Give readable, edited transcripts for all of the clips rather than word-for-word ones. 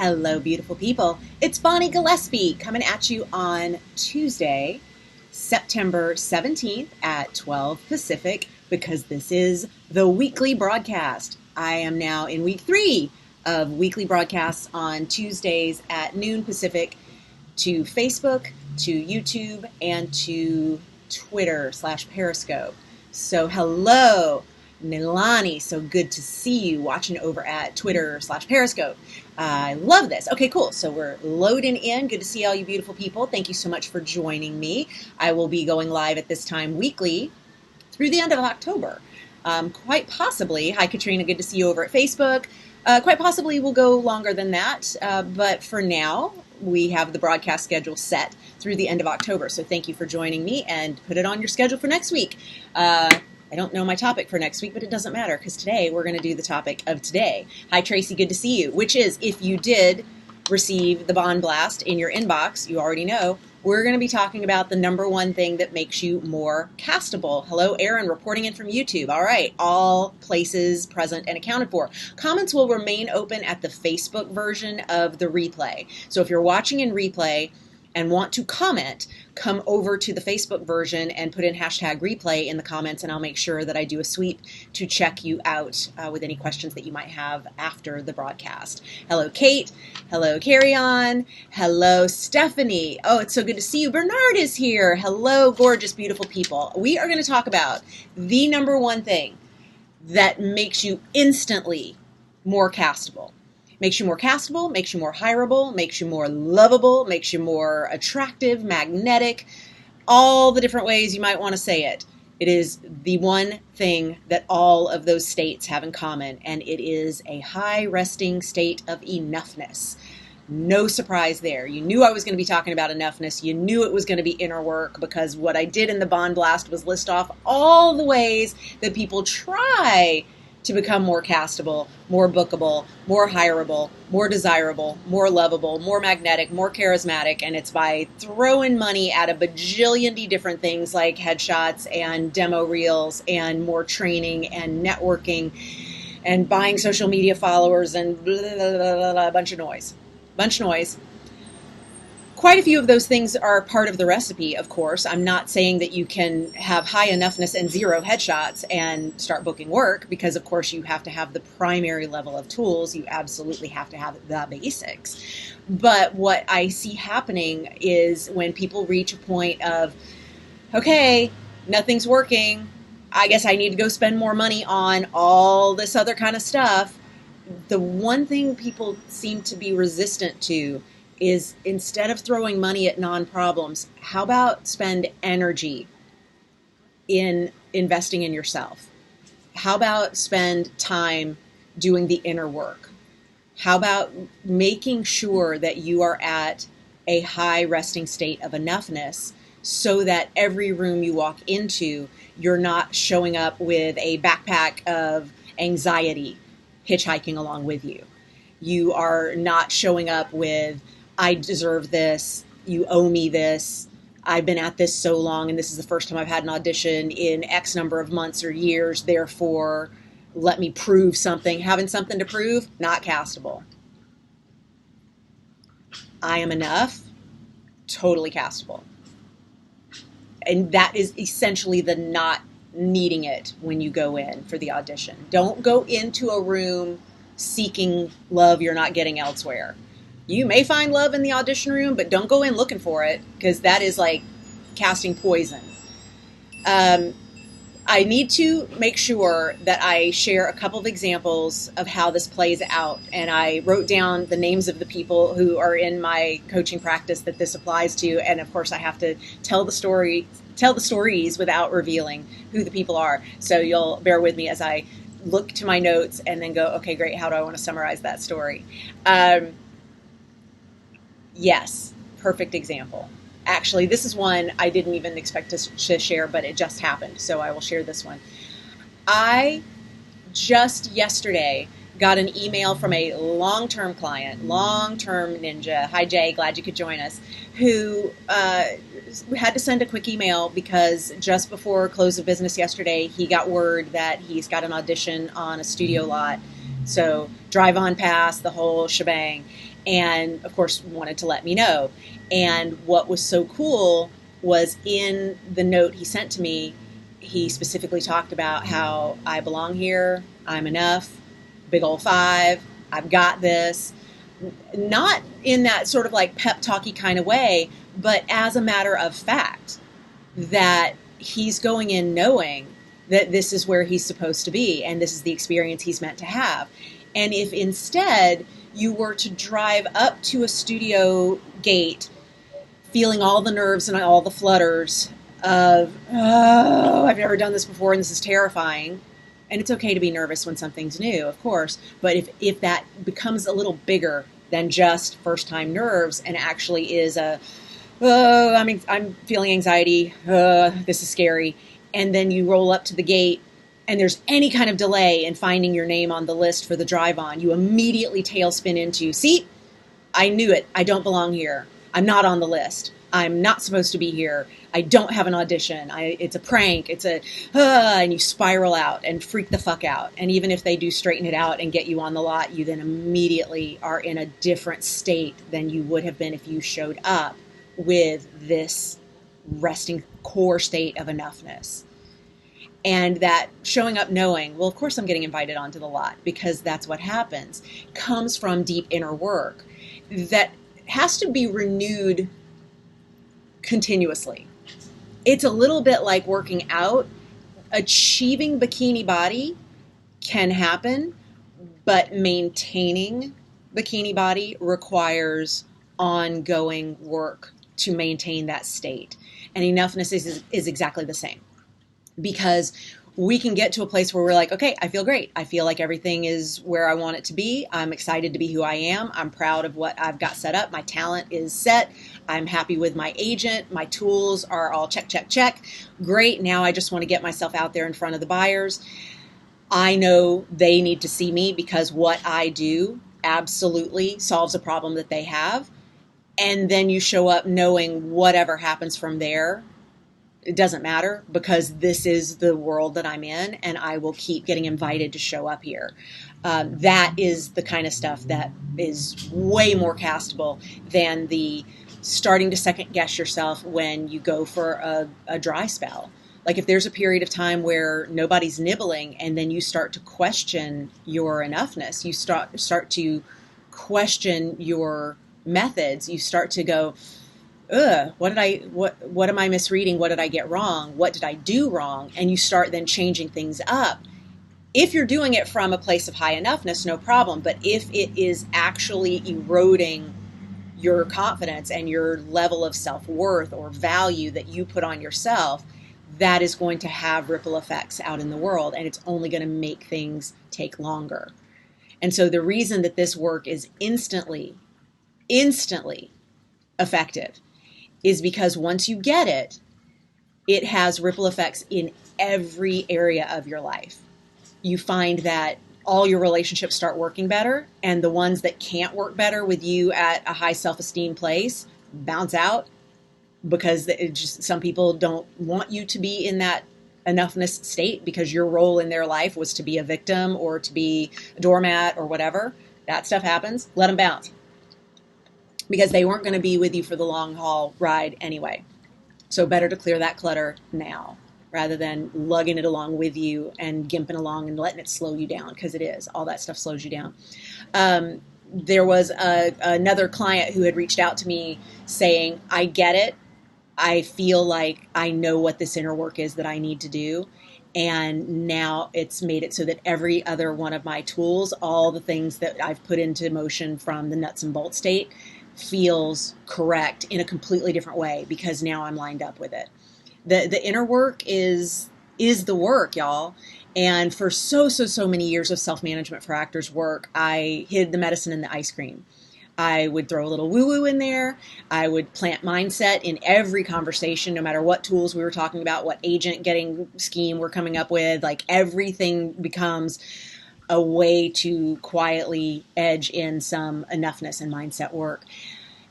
Hello, beautiful people. It's Bonnie Gillespie coming at you on Tuesday, September 17th at 12 Pacific, because this is the weekly broadcast. I am now in week 3 of weekly broadcasts on Tuesdays at noon Pacific to Facebook, to YouTube, and to Twitter/Periscope. So hello, Nilani, so good to see you watching over at Twitter/Periscope. I love this. Okay, cool. So we're loading in. Good to see all you beautiful people. Thank you so much for joining me. I will be going live at this time weekly through the end of October. Quite possibly, hi Katrina, good to see you over at Facebook. Quite possibly we'll go longer than that, but for now, we have the broadcast schedule set through the end of October. So thank you for joining me, and put it on your schedule for next week. I don't know my topic for next week, but it doesn't matter because today we're going to do the topic of today. Hi, Tracy. Good to see you, which is, if you did receive the Bond Blast in your inbox, you already know, we're going to be talking about the number one thing that makes you more castable. Hello, Aaron, reporting in from YouTube. All right, all places present and accounted for. Comments will remain open at the Facebook version of the replay. So if you're watching in replay and want to comment, come over to the Facebook version and put in #replay in the comments, and I'll make sure that I do a sweep to check you out with any questions that you might have after the broadcast. Hello, Kate. Hello, Carry On. Hello, Stephanie. Oh, it's so good to see you. Bernard is here. Hello, gorgeous, beautiful people. We are going to talk about the number one thing that makes you instantly more castable. Makes you more castable, makes you more hireable, makes you more lovable, makes you more attractive, magnetic, all the different ways you might want to say it. It is the one thing that all of those states have in common, and it is a high resting state of enoughness. No surprise there. You knew I was going to be talking about enoughness. You knew it was going to be inner work, because what I did in the Bond Blast was list off all the ways that people try to become more castable, more bookable, more hireable, more desirable, more lovable, more magnetic, more charismatic, and it's by throwing money at a bajillion different things like headshots and demo reels and more training and networking and buying social media followers and blah, blah, blah, blah, a bunch of noise. Quite a few of those things are part of the recipe, of course. I'm not saying that you can have high enoughness and 0 headshots and start booking work, because, of course, you have to have the primary level of tools. You absolutely have to have the basics. But what I see happening is when people reach a point of, okay, nothing's working, I guess I need to go spend more money on all this other kind of stuff. The one thing people seem to be resistant to is, instead of throwing money at non-problems, how about spend energy in investing in yourself? How about spend time doing the inner work? How about making sure that you are at a high resting state of enoughness, so that every room you walk into, you're not showing up with a backpack of anxiety hitchhiking along with you. You are not showing up with, I deserve this, you owe me this, I've been at this so long, and this is the first time I've had an audition in X number of months or years, therefore let me prove something. Having something to prove, not castable. I am enough, totally castable. And that is essentially the not needing it when you go in for the audition. Don't go into a room seeking love you're not getting elsewhere. You may find love in the audition room, but don't go in looking for it, because that is like casting poison. I need to make sure that I share a couple of examples of how this plays out. And I wrote down the names of the people who are in my coaching practice that this applies to. And of course, I have to tell the stories without revealing who the people are. So you'll bear with me as I look to my notes and then go, okay, great. How do I want to summarize that story? Yes, perfect example. Actually, this is one I didn't even expect to share, but it just happened, so I will share this one. I just yesterday got an email from a long-term client, long-term ninja. Hi, Jay, glad you could join us, who had to send a quick email because just before close of business yesterday, he got word that he's got an audition on a studio lot So drive on past, the whole shebang. And of course, wanted to let me know. And what was so cool was in the note he sent to me, he specifically talked about how I belong here, I'm enough, big old five, I've got this. Not in that sort of like pep talky kind of way, but as a matter of fact, that he's going in knowing that this is where he's supposed to be and this is the experience he's meant to have. And if instead you were to drive up to a studio gate feeling all the nerves and all the flutters of, oh, I've never done this before and this is terrifying. And it's okay to be nervous when something's new, of course. But if that becomes a little bigger than just first time nerves and actually is a, oh, I'm feeling anxiety, this is scary. And then you roll up to the gate and there's any kind of delay in finding your name on the list for the drive on, you immediately tailspin into, see, I knew it. I don't belong here. I'm not on the list. I'm not supposed to be here. I don't have an audition. It's a prank. And you spiral out and freak the fuck out. And even if they do straighten it out and get you on the lot, you then immediately are in a different state than you would have been if you showed up with this resting core state of enoughness. And that showing up knowing, well, of course I'm getting invited onto the lot because that's what happens, comes from deep inner work that has to be renewed continuously. It's a little bit like working out. Achieving bikini body can happen, but maintaining bikini body requires ongoing work to maintain that state. And enoughness is exactly the same. Because we can get to a place where we're like, okay, I feel great. I feel like everything is where I want it to be. I'm excited to be who I am. I'm proud of what I've got set up. My talent is set. I'm happy with my agent. My tools are all check, check, check. Great. Now I just want to get myself out there in front of the buyers. I know they need to see me because what I do absolutely solves a problem that they have. And then you show up knowing whatever happens from there, it doesn't matter because this is the world that I'm in and I will keep getting invited to show up here. That is the kind of stuff that is way more castable than the starting to second guess yourself when you go for a dry spell. Like if there's a period of time where nobody's nibbling and then you start to question your enoughness, you start to question your methods, you start to go, what am I misreading? What did I get wrong? What did I do wrong? And you start then changing things up. If you're doing it from a place of high enoughness, no problem. But if it is actually eroding your confidence and your level of self-worth or value that you put on yourself, that is going to have ripple effects out in the world, and it's only going to make things take longer. And so the reason that this work is instantly effective is because once you get it, it has ripple effects in every area of your life. You find that all your relationships start working better, and the ones that can't work better with you at a high self-esteem place bounce out because some people don't want you to be in that enoughness state because your role in their life was to be a victim or to be a doormat or whatever. That stuff happens. Let them bounce. Because they weren't going to be with you for the long haul ride anyway. So better to clear that clutter now rather than lugging it along with you and gimping along and letting it slow you down, because it is. All that stuff slows you down. There was another client who had reached out to me saying, I get it. I feel like I know what this inner work is that I need to do. And now it's made it so that every other one of my tools, all the things that I've put into motion from the nuts and bolts state, feels correct in a completely different way because now I'm lined up with it. The inner work is the work, y'all. And for so many years of self-management for actors work, I hid the medicine in the ice cream. I would throw a little woo-woo in there. I would plant mindset in every conversation, no matter what tools we were talking about, what agent getting scheme we're coming up with. Like everything becomes a way to quietly edge in some enoughness and mindset work.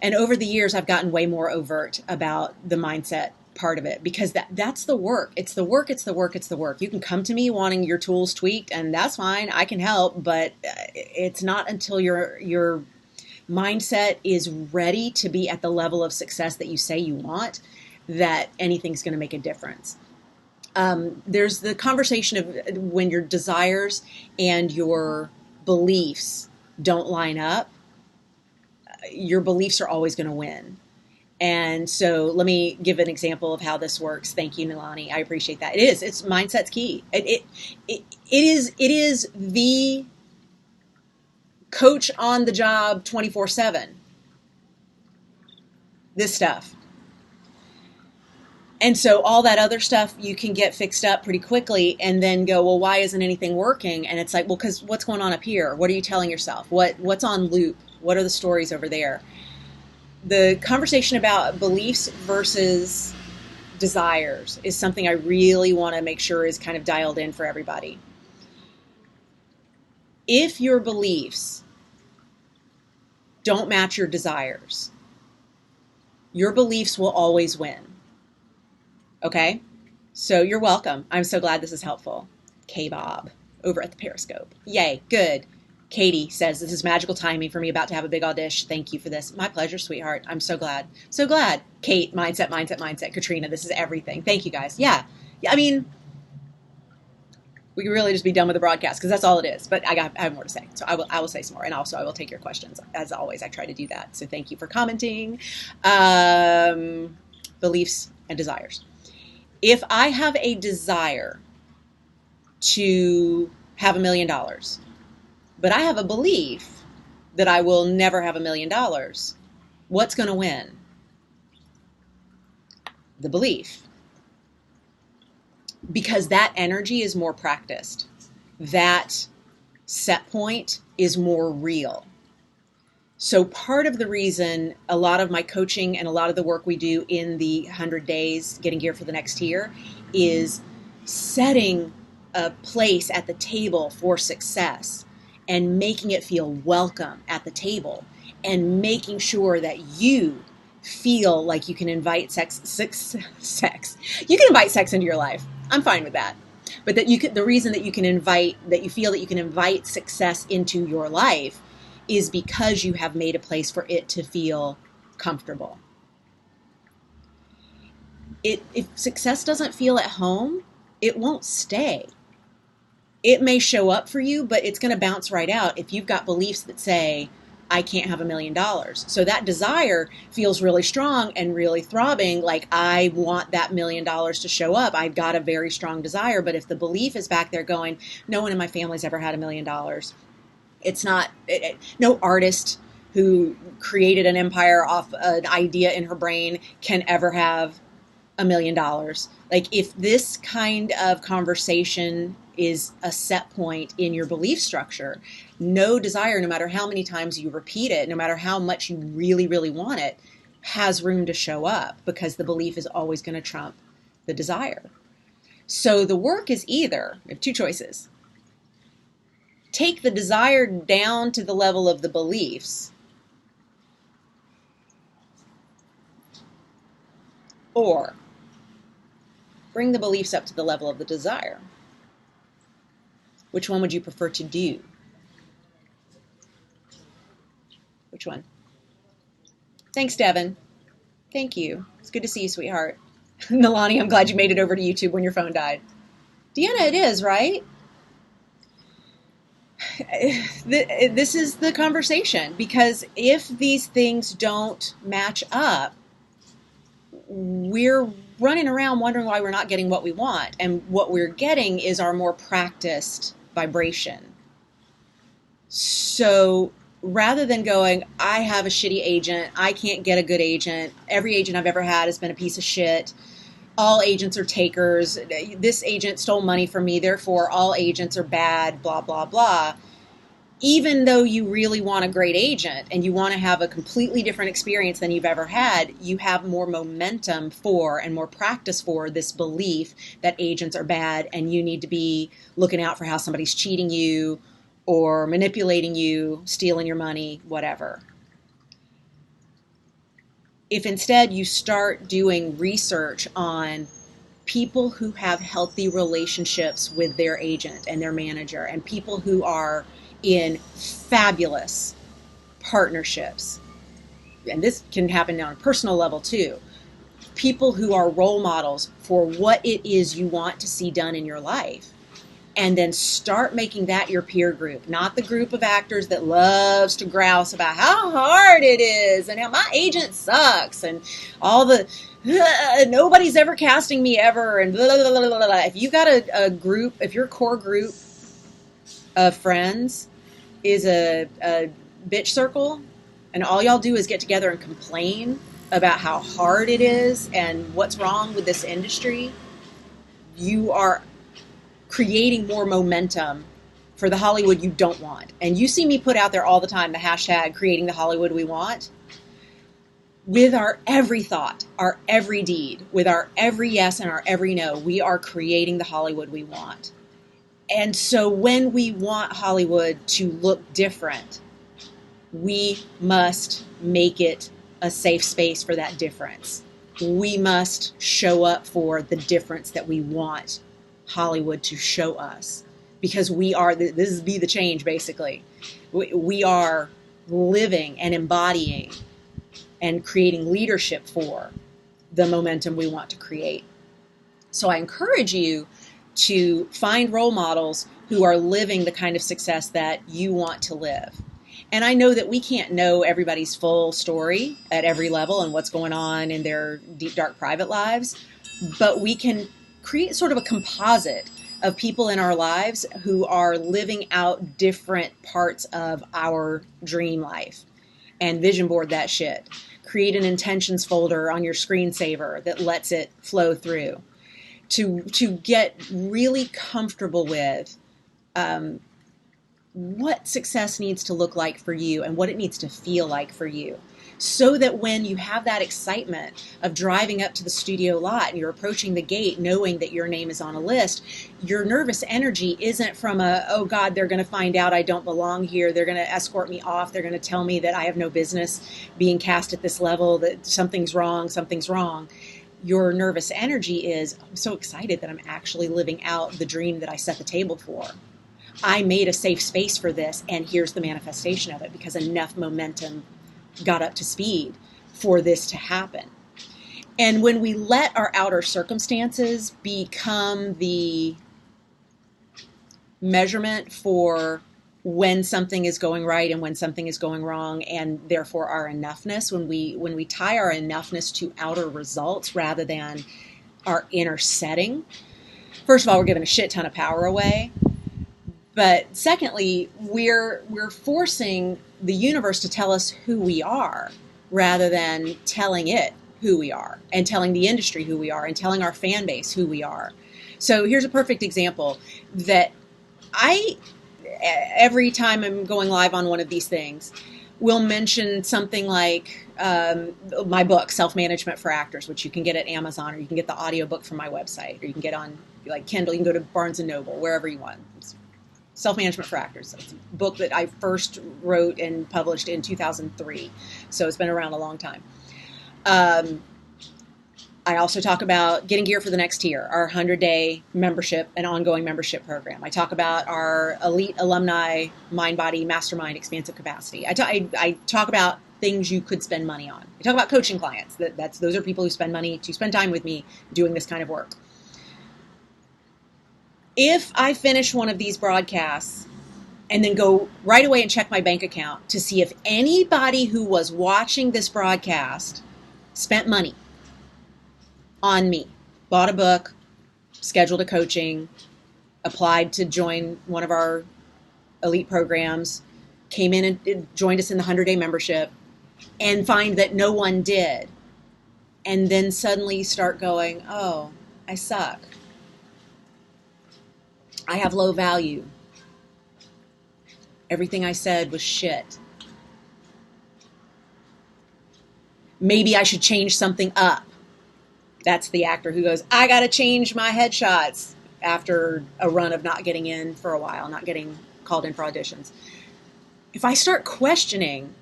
And over the years, I've gotten way more overt about the mindset part of it, because that's the work. It's the work. It's the work. It's the work. You can come to me wanting your tools tweaked, and that's fine. I can help, but it's not until your mindset is ready to be at the level of success that you say you want that anything's going to make a difference. There's the conversation of when your desires and your beliefs don't line up, your beliefs are always going to win. And so let me give an example of how this works. Thank you, Nilani. I appreciate that. It's mindset's key. It is the coach on the job 24/7. This stuff. And so all that other stuff you can get fixed up pretty quickly and then go, well, why isn't anything working? And it's like, well, because what's going on up here? What are you telling yourself? What's on loop? What are the stories over there? The conversation about beliefs versus desires is something I really want to make sure is kind of dialed in for everybody. If your beliefs don't match your desires, your beliefs will always win. Okay? So you're welcome. I'm so glad this is helpful. K-Bob over at the Periscope. Yay, good. Katie says, this is magical timing for me, about to have a big audition. Thank you for this. My pleasure, sweetheart. I'm so glad. So glad. Kate, mindset. Katrina, this is everything. Thank you, guys. Yeah, I mean, we can really just be done with the broadcast because that's all it is. But I have more to say. So I will say some more. And also I will take your questions. As always, I try to do that. So thank you for commenting. Beliefs and desires. If I have a desire to have $1 million, but I have a belief that I will never have $1 million, what's going to win? The belief. Because that energy is more practiced. That set point is more real. So part of the reason a lot of my coaching and a lot of the work we do in the 100 days, getting geared for the next year, is setting a place at the table for success and making it feel welcome at the table and making sure that you feel like you can invite sex. You can invite sex into your life. I'm fine with that. But that the reason that you feel that you can invite success into your life is because you have made a place for it to feel comfortable. If success doesn't feel at home, it won't stay. It may show up for you, but it's going to bounce right out if you've got beliefs that say, I can't have $1 million. So that desire feels really strong and really throbbing, like I want that $1 million to show up. I've got a very strong desire. But if the belief is back there going, no one in my family's ever had $1 million. It's not, no artist who created an empire off an idea in her brain can ever have $1 million. Like if this kind of conversation is a set point in your belief structure, no desire, no matter how many times you repeat it, no matter how much you really, really want it, has room to show up because the belief is always going to trump the desire. So the work is either, we have two choices. Take the desire down to the level of the beliefs, or bring the beliefs up to the level of the desire. Which one would you prefer to do? Which one? Thanks, Devin. Thank you. It's good to see you, sweetheart. Nilani, I'm glad you made it over to YouTube when your phone died. Deanna, it is, right? This is the conversation, because if these things don't match up, we're running around wondering why we're not getting what we want. And what we're getting is our more practiced vibration. So rather than going, I have a shitty agent, I can't get a good agent, every agent I've ever had has been a piece of shit, all agents are takers, this agent stole money from me, therefore all agents are bad, blah, blah, blah. Even though you really want a great agent and you want to have a completely different experience than you've ever had, you have more momentum for and more practice for this belief that agents are bad and you need to be looking out for how somebody's cheating you or manipulating you, stealing your money, whatever. if instead you start doing research on people who have healthy relationships with their agent and their manager, and people who are in fabulous partnerships, and this can happen on a personal level too, people who are role models for what it is you want to see done in your life, and then start making that your peer group, not the group of actors that loves to grouse about how hard it is and how my agent sucks and all the nobody's ever casting me ever and blah, blah, blah, blah, blah. If you got a group, if your core group of friends is a bitch circle, and all y'all do is get together and complain about how hard it is and what's wrong with this industry, you are creating more momentum for the Hollywood you don't want. And you see me put out there all the time the hashtag creating the Hollywood we want. With our every thought, our every deed, with our every yes and our every no, we are creating the Hollywood we want. And so when we want Hollywood to look different, we must make it a safe space for that difference. We must show up for the difference that we want Hollywood to show us, because we are, this is be the change basically. We are living and embodying and creating leadership for the momentum we want to create. So I encourage you to find role models who are living the kind of success that you want to live. And I know that we can't know everybody's full story at every level and what's going on in their deep, dark private lives, but we can create sort of a composite of people in our lives who are living out different parts of our dream life, and vision board that shit. Create an intentions folder on your screensaver that lets it flow through to get really comfortable with what success needs to look like for you and what it needs to feel like for you, so that when you have that excitement of driving up to the studio lot and you're approaching the gate knowing that your name is on a list, your nervous energy isn't from oh God, they're going to find out I don't belong here, they're going to escort me off, they're going to tell me that I have no business being cast at this level, that something's wrong. Your nervous energy is, I'm so excited that I'm actually living out the dream that I set the table for. I made a safe space for this, and here's the manifestation of it, because enough momentum got up to speed for this to happen. And when we let our outer circumstances become the measurement for when something is going right and when something is going wrong, and therefore our enoughness, when we tie our enoughness to outer results rather than our inner setting, first of all, we're giving a shit ton of power away. But secondly, we're forcing the universe to tell us who we are rather than telling it who we are, and telling the industry who we are, and telling our fan base who we are. So here's a perfect example that every time I'm going live on one of these things, will mention something like my book, Self-Management for Actors, which you can get at Amazon, or you can get the audiobook from my website, or you can get on like Kindle, you can go to Barnes & Noble, wherever you want. Self-Management for Actors. It's a book that I first wrote and published in 2003. So it's been around a long time. I also talk about getting gear for the next tier, our 100-day membership and ongoing membership program. I talk about our elite alumni mind, body, mastermind, expansive capacity. I talk about things you could spend money on. I talk about coaching clients. Those are people who spend money to spend time with me doing this kind of work. If I finish one of these broadcasts and then go right away and check my bank account to see if anybody who was watching this broadcast spent money on me, bought a book, scheduled a coaching, applied to join one of our elite programs, came in and joined us in the 100-day membership, and find that no one did, and then suddenly start going, oh, I suck. I have low value. Everything I said was shit. Maybe I should change something up. That's the actor who goes, I got to change my headshots after a run of not getting in for a while, not getting called in for auditions. If I start questioning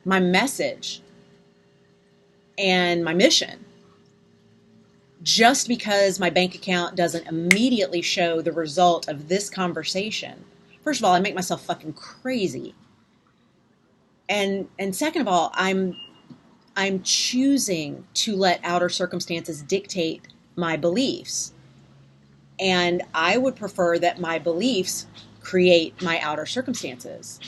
my message, and my mission. Just because my bank account doesn't immediately show the result of this conversation, first of all, I make myself fucking crazy. And second of all, I'm choosing to let outer circumstances dictate my beliefs. And I would prefer that my beliefs create my outer circumstances.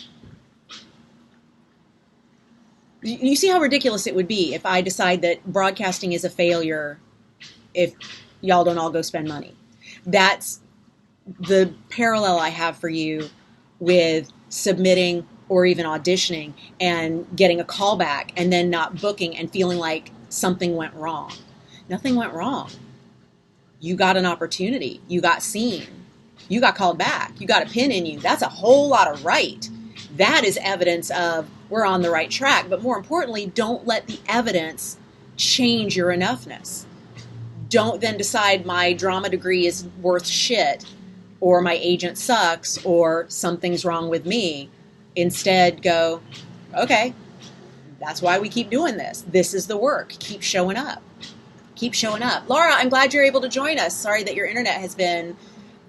You see how ridiculous it would be if I decide that broadcasting is a failure if y'all don't all go spend money. That's the parallel I have for you with submitting or even auditioning and getting a call back and then not booking and feeling like something went wrong. Nothing went wrong. You got an opportunity. You got seen. You got called back. You got a pin in you. That's a whole lot of right. That is evidence of we're on the right track. But more importantly, don't let the evidence change your enoughness. Don't then decide my drama degree is worth shit or my agent sucks or something's wrong with me. Instead, go, okay, that's why we keep doing this. This is the work. Keep showing up. Keep showing up. Laura, I'm glad you're able to join us. Sorry that your internet has been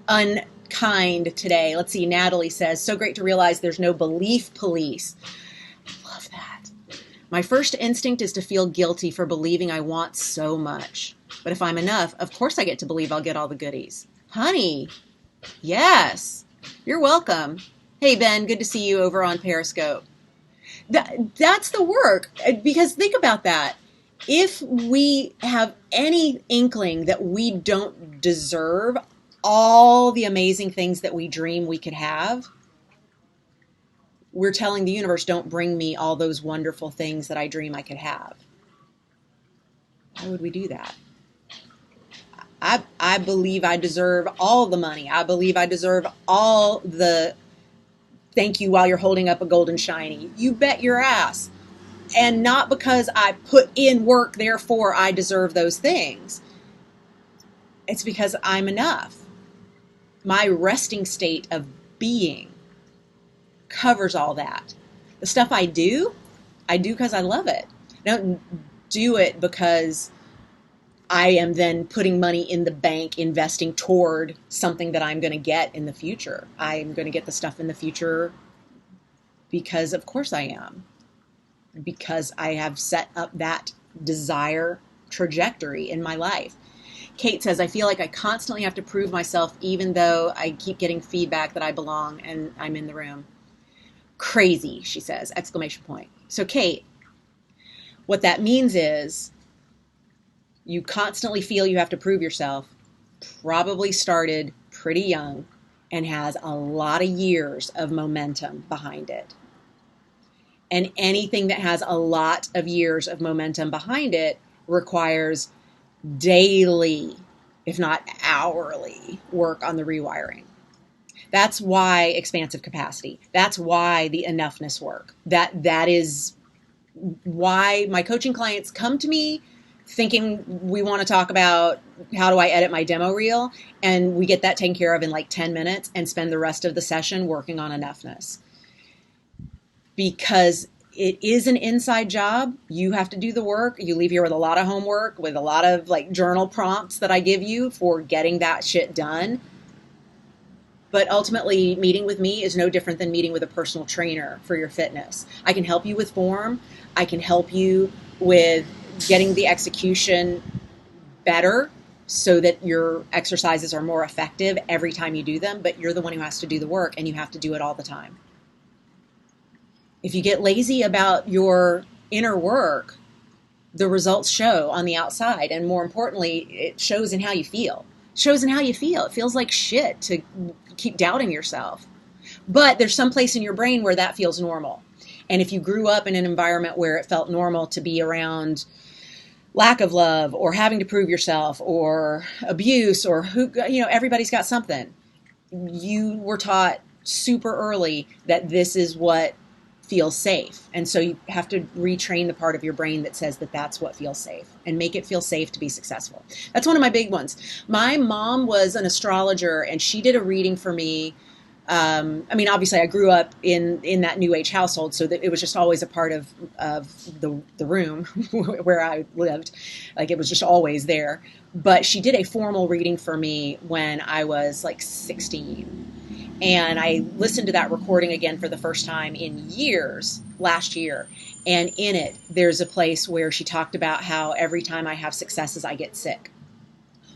unkind today. Let's see. Natalie says, so great to realize there's no belief police. I love that. My first instinct is to feel guilty for believing I want so much. But if I'm enough, of course I get to believe I'll get all the goodies. Honey, yes, you're welcome. Hey, Ben, good to see you over on Periscope. That's the work. Because think about that. If we have any inkling that we don't deserve all the amazing things that we dream we could have, we're telling the universe, don't bring me all those wonderful things that I dream I could have. Why would we do that? I believe I deserve all the money. I believe I deserve all the thank you while you're holding up a golden shiny. You bet your ass. And not because I put in work, therefore I deserve those things. It's because I'm enough. My resting state of being covers all that. The stuff I do because I love it. I don't do it because I am then putting money in the bank, investing toward something that I'm going to get in the future. I'm going to get the stuff in the future because of course I am. Because I have set up that desire trajectory in my life. Kate says, I feel like I constantly have to prove myself even though I keep getting feedback that I belong and I'm in the room. Crazy, she says, exclamation point. So Kate, what that means is you constantly feel you have to prove yourself, probably started pretty young and has a lot of years of momentum behind it. And anything that has a lot of years of momentum behind it requires daily, if not hourly, work on the rewiring. That's why expansive capacity. That's why the enoughness work. That is why my coaching clients come to me thinking we want to talk about how do I edit my demo reel, and we get that taken care of in like 10 minutes and spend the rest of the session working on enoughness. Because it is an inside job. You have to do the work. You leave here with a lot of homework, with a lot of like journal prompts that I give you for getting that shit done. But ultimately, meeting with me is no different than meeting with a personal trainer for your fitness. I can help you with form. I can help you with getting the execution better so that your exercises are more effective every time you do them. But you're the one who has to do the work, and you have to do it all the time. If you get lazy about your inner work, the results show on the outside. And more importantly, it shows in how you feel. It shows in how you feel. It feels like shit to keep doubting yourself. But there's some place in your brain where that feels normal. And if you grew up in an environment where it felt normal to be around lack of love or having to prove yourself or abuse or everybody's got something. You were taught super early that this is what feels safe. And so you have to retrain the part of your brain that says that that's what feels safe and make it feel safe to be successful. That's one of my big ones. My mom was an astrologer and she did a reading for me I mean, obviously, I grew up in that New Age household, so that it was just always a part of the room where I lived. Like, it was just always there. But she did a formal reading for me when I was like 16. And I listened to that recording again for the first time in years last year. And in it, there's a place where she talked about how every time I have successes, I get sick.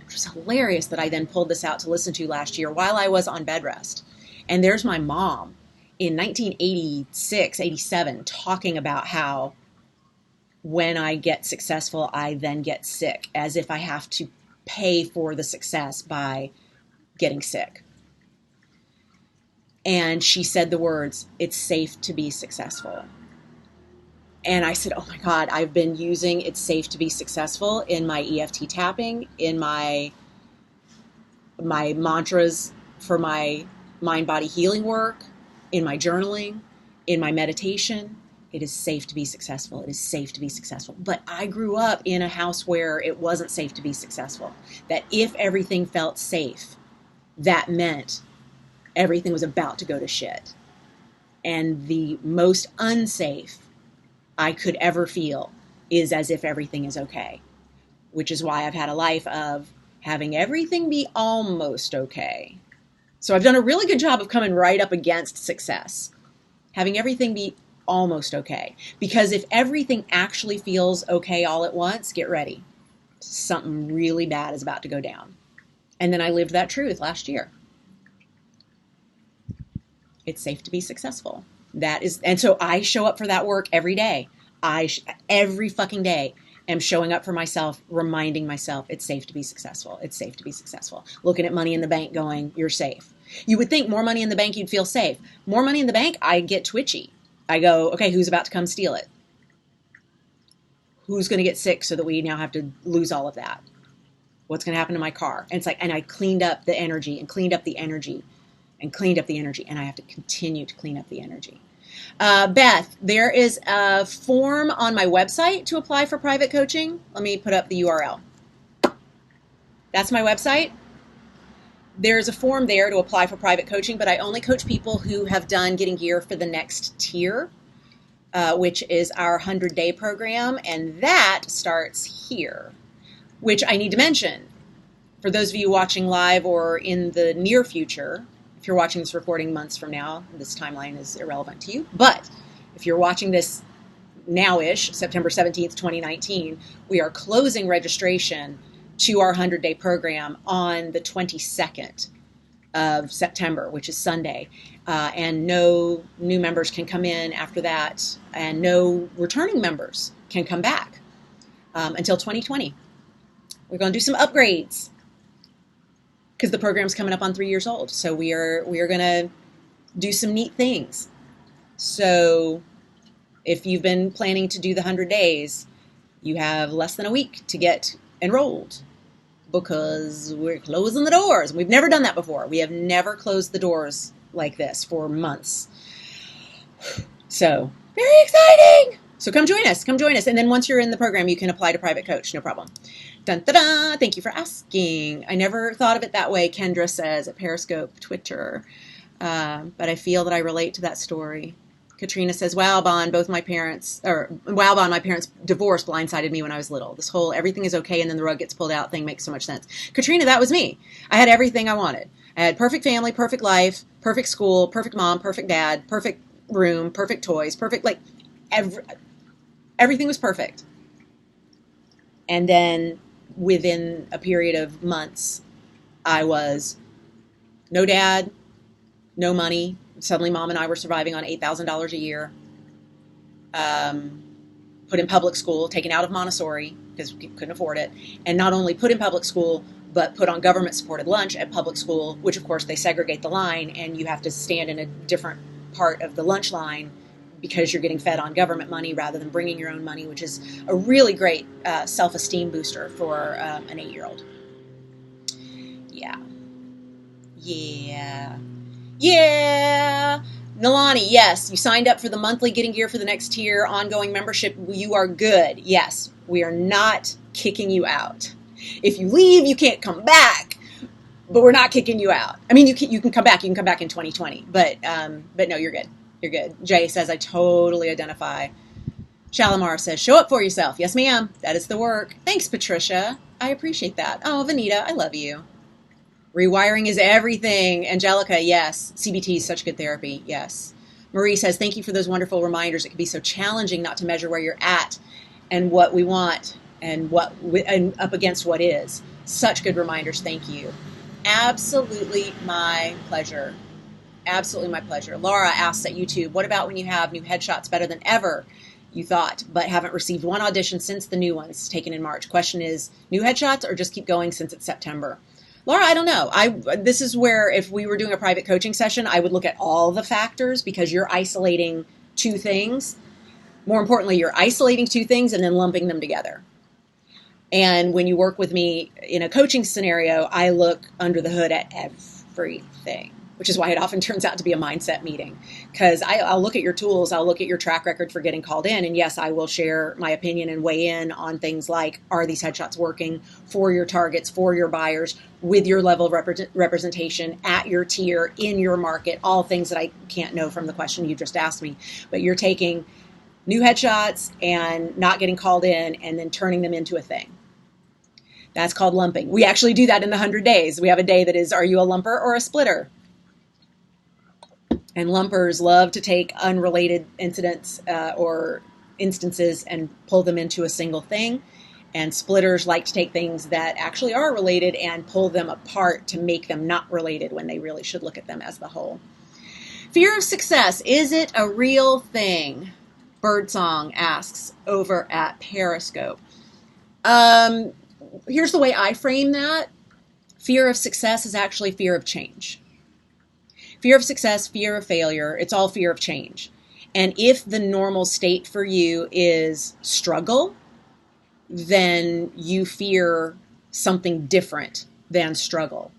Which was hilarious that I then pulled this out to listen to last year while I was on bed rest. And there's my mom in 1986, 87, talking about how when I get successful, I then get sick, as if I have to pay for the success by getting sick. And she said the words, "It's safe to be successful." And I said, oh my God, I've been using "it's safe to be successful" in my EFT tapping, in my mantras for my mind-body healing work, in my journaling, in my meditation. It is safe to be successful. It is safe to be successful. But I grew up in a house where it wasn't safe to be successful. That if everything felt safe, that meant everything was about to go to shit. And the most unsafe I could ever feel is as if everything is okay, which is why I've had a life of having everything be almost okay. So I've done a really good job of coming right up against success, having everything be almost okay. Because if everything actually feels okay all at once, get ready. Something really bad is about to go down. And then I lived that truth last year. It's safe to be successful. And so I show up for that work every day. Every fucking day am showing up for myself, reminding myself it's safe to be successful. It's safe to be successful. Looking at money in the bank going, you're safe. You would think more money in the bank, you'd feel safe. More money in the bank, I get twitchy. I go, okay, who's about to come steal it? Who's going to get sick so that we now have to lose all of that? What's going to happen to my car? And it's like, and I cleaned up the energy and cleaned up the energy and cleaned up the energy. And I have to continue to clean up the energy. Beth, there is a form on my website to apply for private coaching. Let me put up the URL. That's my website. There's a form there to apply for private coaching, but I only coach people who have done getting gear for the next tier, which is our 100-day program. And that starts here, which I need to mention for those of you watching live or in the near future. If you're watching this recording months from now, this timeline is irrelevant to you. But if you're watching this now-ish, September 17th, 2019, we are closing registration to our 100-day program on the 22nd of September, which is Sunday. And no new members can come in after that, and no returning members can come back until 2020. We're going to do some upgrades, because the program's coming up on 3 years old. So we are going to do some neat things. So if you've been planning to do the 100 days, you have less than a week to get enrolled, because we're closing the doors. We've never done that before. We have never closed the doors like this for months. So very exciting. So come join us. Come join us. And then once you're in the program, you can apply to private coach. No problem. Dun, da, da. Thank you for asking. I never thought of it that way, Kendra says at Periscope, Twitter. But I feel that I relate to that story. Katrina says, wow, Bon, my parents' divorce blindsided me when I was little. This whole everything is okay and then the rug gets pulled out thing makes so much sense. Katrina, that was me. I had everything I wanted. I had perfect family, perfect life, perfect school, perfect mom, perfect dad, perfect room, perfect toys, perfect, everything was perfect. And then within a period of months, I was no dad, no money. Suddenly mom and I were surviving on $8,000 a year. Put in public school, taken out of Montessori because we couldn't afford it. And not only put in public school, but put on government-supported lunch at public school, which of course they segregate the line and you have to stand in a different part of the lunch line because you're getting fed on government money rather than bringing your own money, which is a really great self-esteem booster for an 8-year-old. Yeah. Nalani, yes, you signed up for the monthly Getting Gear for the Next Tier ongoing membership. You are good. Yes, we are not kicking you out. If you leave, you can't come back. but we're not kicking you out. I mean, you can come back. You can come back in 2020, but no, you're good. You're good. Jay says, I totally identify. Shalimar says, show up for yourself. Yes, ma'am. That is the work. Thanks, Patricia. I appreciate that. Oh, Vanita, I love you. Rewiring is everything. Angelica, yes. CBT is such good therapy. Yes. Marie says, thank you for those wonderful reminders. It can be so challenging not to measure where you're at and what we want and and up against what is. Such good reminders. Thank you. Absolutely my pleasure. Absolutely my pleasure. Laura asks at YouTube, what about when you have new headshots better than ever you thought, but haven't received one audition since the new ones taken in March? Question is, new headshots or just keep going since it's September? Laura, I don't know. This is where if we were doing a private coaching session, I would look at all the factors because you're isolating two things. More importantly, you're isolating two things and then lumping them together. And when you work with me in a coaching scenario, I look under the hood at everything, which is why it often turns out to be a mindset meeting. Because I'll look at your tools, I'll look at your track record for getting called in. And yes, I will share my opinion and weigh in on things like, are these headshots working for your targets, for your buyers, with your level of representation, at your tier, in your market, all things that I can't know from the question you just asked me. But you're taking new headshots and not getting called in and then turning them into a thing. That's called lumping. We actually do that in the 100 days. We have a day that is, are you a lumper or a splitter? And lumpers love to take unrelated incidents or instances and pull them into a single thing. And splitters like to take things that actually are related and pull them apart to make them not related when they really should look at them as the whole. Fear of success, is it a real thing? Birdsong asks over at Periscope. Here's the way I frame that. Fear of success is actually fear of change. Fear of success, fear of failure, it's all fear of change. And if the normal state for you is struggle, then you fear something different than struggle.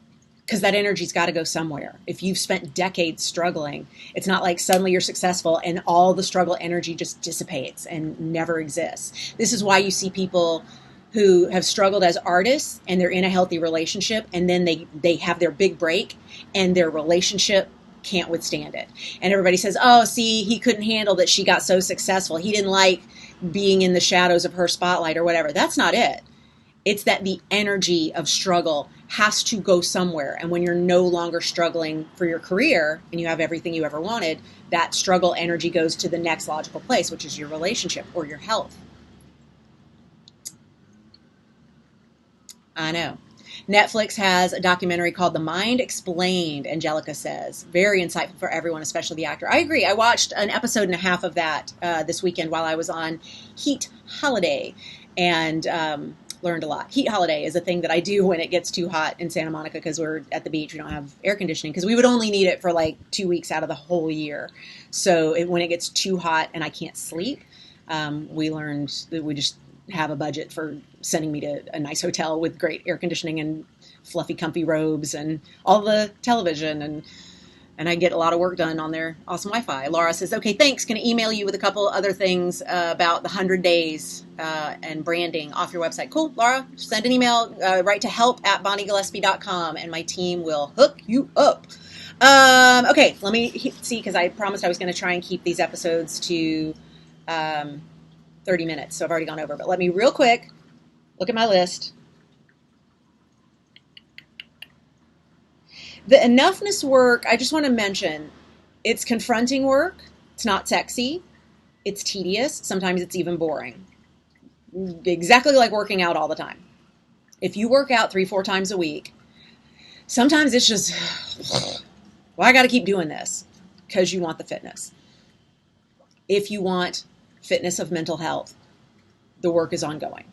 Because that energy's got to go somewhere. If you've spent decades struggling, it's not like suddenly you're successful and all the struggle energy just dissipates and never exists. This is why you see people who have struggled as artists and they're in a healthy relationship and then they have their big break and their relationship can't withstand it. And everybody says, oh, see, he couldn't handle that she got so successful. He didn't like being in the shadows of her spotlight or whatever. That's not it. It's that the energy of struggle has to go somewhere. And when you're no longer struggling for your career and you have everything you ever wanted, that struggle energy goes to the next logical place, which is your relationship or your health. I know. Netflix has a documentary called The Mind Explained, Angelica says. Very insightful for everyone, especially the actor. I agree. I watched an episode and a half of that this weekend while I was on Heat Holiday and learned a lot. Heat Holiday is a thing that I do when it gets too hot in Santa Monica because we're at the beach. We don't have air conditioning because we would only need it for like 2 weeks out of the whole year. So when it gets too hot and I can't sleep, we learned that we just have a budget for sending me to a nice hotel with great air conditioning and fluffy, comfy robes and all the television. And I get a lot of work done on their awesome Wi-Fi. Laura says, okay, thanks. Can I email you with a couple other things about the 100 days and branding off your website? Cool, Laura. Send an email right to help@bonniegillespie.com and my team will hook you up. Okay, let me see, because I promised I was going to try and keep these episodes to 30 minutes. So I've already gone over. But let me real quick look at my list. The enoughness work, I just want to mention, it's confronting work. It's not sexy. It's tedious. Sometimes it's even boring. Exactly like working out all the time. If you work out 3-4 times a week, sometimes it's just, well, I got to keep doing this because you want the fitness. If you want fitness of mental health, the work is ongoing.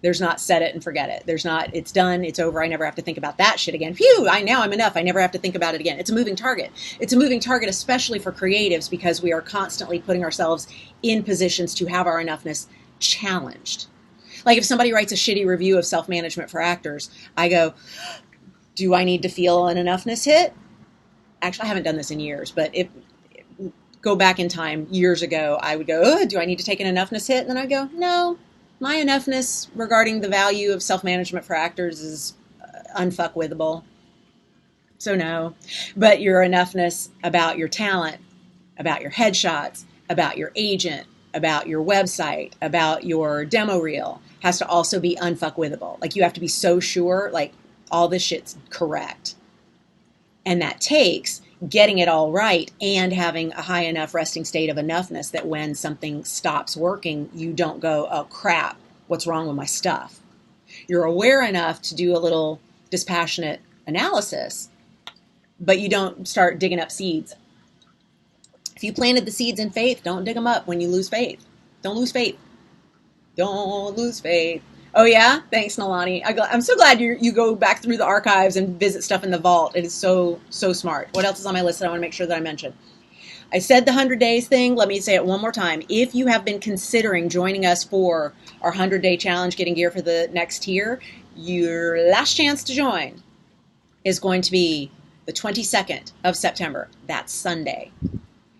There's not set it and forget it. There's not, it's done, it's over, I never have to think about that shit again. Phew, now I'm enough. I never have to think about it again. It's a moving target. It's a moving target, especially for creatives, because we are constantly putting ourselves in positions to have our enoughness challenged. Like if somebody writes a shitty review of self-management for actors, I go, do I need to feel an enoughness hit? Actually, I haven't done this in years, but if go back in time years ago, I would go, oh, do I need to take an enoughness hit? And then I'd go, no. My enoughness regarding the value of self-management for actors is unfuckwithable. So no, but your enoughness about your talent, about your headshots, about your agent, about your website, about your demo reel has to also be unfuckwithable. Like you have to be so sure, like all this shit's correct. And that takes getting it all right and having a high enough resting state of enoughness that when something stops working, you don't go, oh crap, what's wrong with my stuff? You're aware enough to do a little dispassionate analysis, but you don't start digging up seeds. If you planted the seeds in faith, don't dig them up when you lose faith. Don't lose faith. Don't lose faith. Oh yeah? Thanks, Nalani. I'm so glad you go back through the archives and visit stuff in the vault. It is so smart. What else is on my list that I want to make sure that I mention? I said the 100 days thing. Let me say it one more time. If you have been considering joining us for our 100-day challenge, getting gear for the next tier, your last chance to join is going to be the 22nd of September. That's Sunday.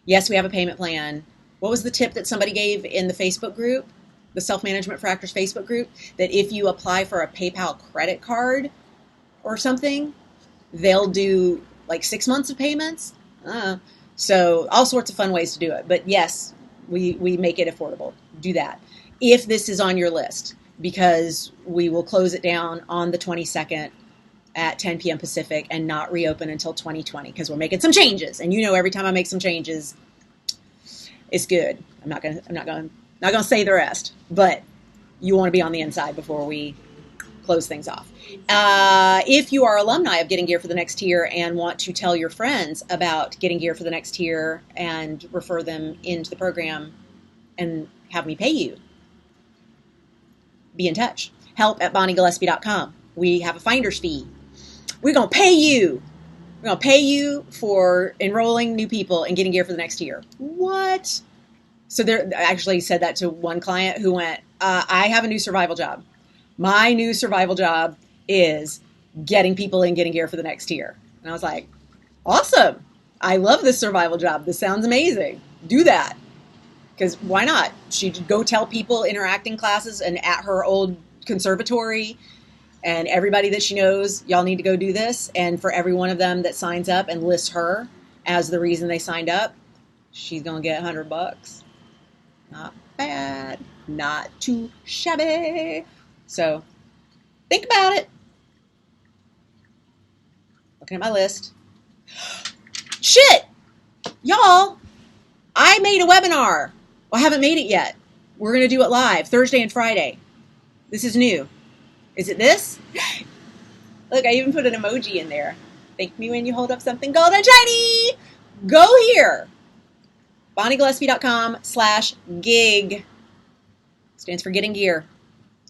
Yes, we have a payment plan. What was the tip that somebody gave in the Facebook group, the Self-Management for Actors Facebook group, that if you apply for a PayPal credit card or something, they'll do like 6 months of payments? So all sorts of fun ways to do it. But yes, we make it affordable. Do that. If this is on your list, because we will close it down on the 22nd at 10 p.m. Pacific and not reopen until 2020 because we're making some changes. And you know, every time I make some changes, it's good. I'm not gonna say the rest, but you want to be on the inside before we close things off. If you are alumni of Getting Gear for the Next Tier and want to tell your friends about Getting Gear for the Next Tier and refer them into the program and have me pay you, be in touch. help@bonniegillespie.com. We have a finder's fee. We're going to pay you. We're going to pay you for enrolling new people and Getting Gear for the Next Tier. What? So I actually said that to one client who went, I have a new survival job. My new survival job is getting people in Getting Gear for the Next Tier. And I was like, awesome. I love this survival job. This sounds amazing. Do that. Because why not? She'd go tell people in her acting classes and at her old conservatory and everybody that she knows, y'all need to go do this. And for every one of them that signs up and lists her as the reason they signed up, she's going to get $100. Not bad. Not too shabby. So think about it. Looking at my list. Shit! Y'all, I made a webinar. Well, I haven't made it yet. We're going to do it live Thursday and Friday. This is new. Is it this? Look, I even put an emoji in there. Thank me when you hold up something gold and shiny. Go here. BonnieGillespie.com/gig. Stands for Getting Gear.